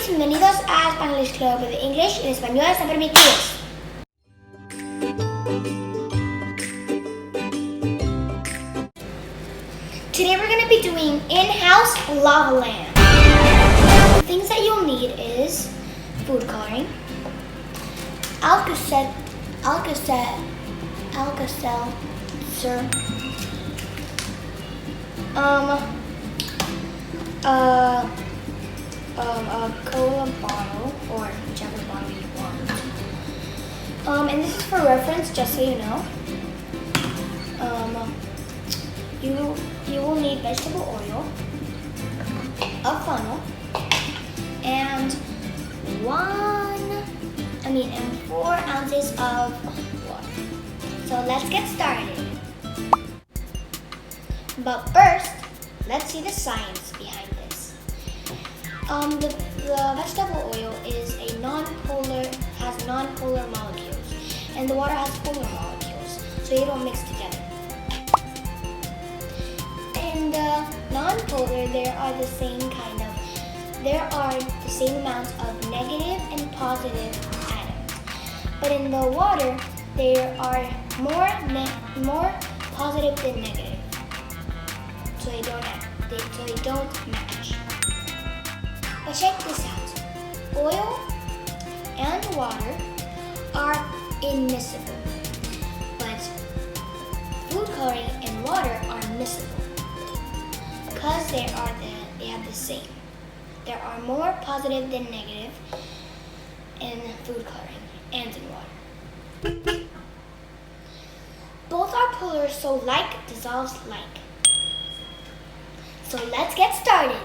bienvenidos a Spanish Club de English en español están permitidos. Today we're going to be doing in-house lava lamp. The things that you'll need is food coloring, Alka-Seltzer, a cola bottle or whichever bottle you want. And this is for reference, just so you know. You will need vegetable oil, a funnel, and 4 ounces of water. So let's get started. But first, let's see the science behind this. The vegetable oil is has non-polar molecules, and the water has polar molecules, so they don't mix together. In the non-polar, there are the same amounts of negative and positive atoms. But in the water, there are more positive than negative. So they don't match. But check this out. Oil and water are immiscible. But food coloring and water are miscible. Because they have the same. There are more positive than negative in food coloring and in water. Both are polar, so like dissolves like. So let's get started.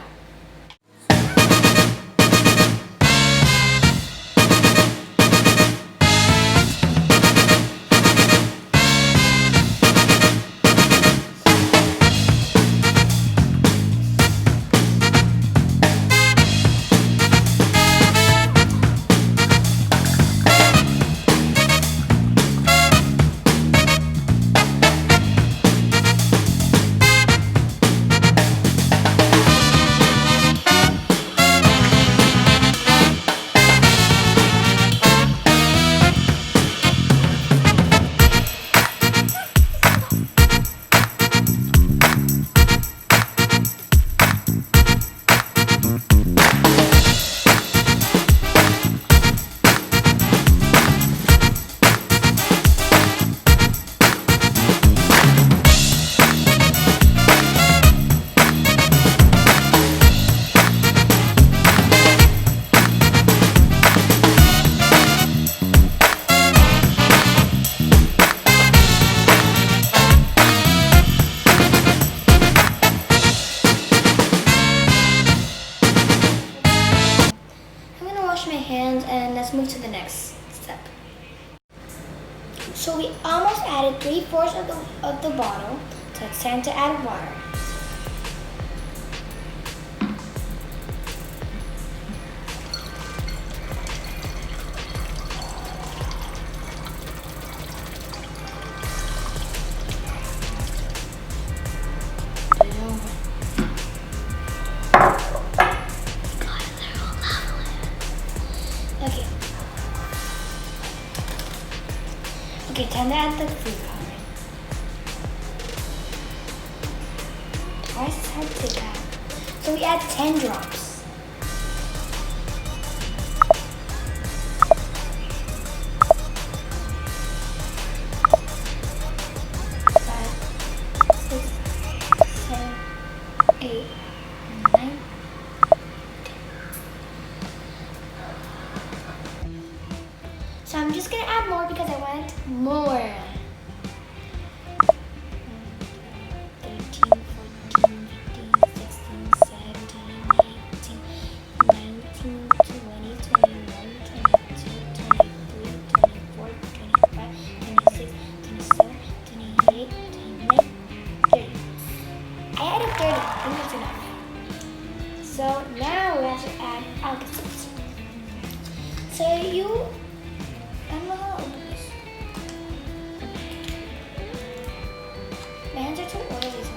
My hands and let's move to the next step. So we almost added 3/4 of the bottle, so it's time to add water. Okay, time to add the food coloring. Twice as hard to add. So we add 10 drops. So I'm just going to add more because I want more. 13, 14, 15, 16, 17, 18, 19, 20, 21, 22, 23, 24, 25, 26, 27, 28, 29, 30. I added 30. I think that's enough. So now we have to add Alka-Seltzer. So I don't know how to open this. My hands are too oily to open.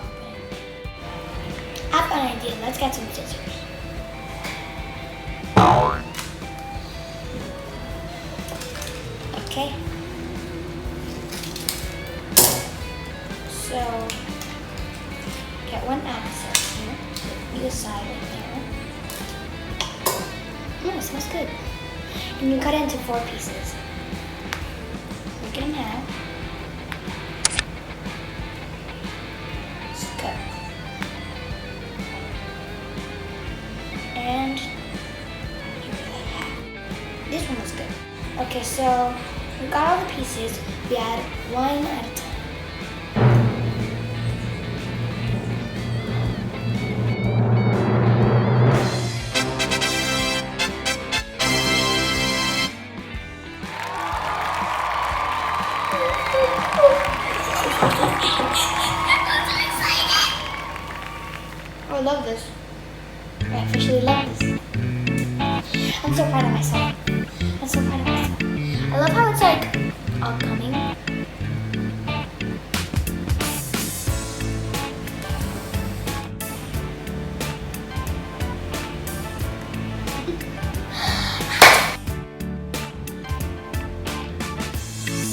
I have an idea. Let's get some scissors. it smells good. And you cut it into 4 pieces. Look at them now. Just cut. And this one was good. Okay, so we got all the pieces. We add one at a time. Oh, I love this. I officially love this. I'm so proud of myself. I'm so proud of myself. I love how it's like upcoming.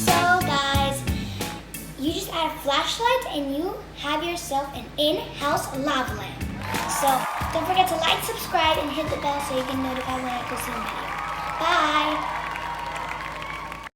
So guys, you just add a flashlight and you have yourself an in-house lava lamp. So don't forget to like, subscribe, and hit the bell so you can notify when I post a new video. Bye!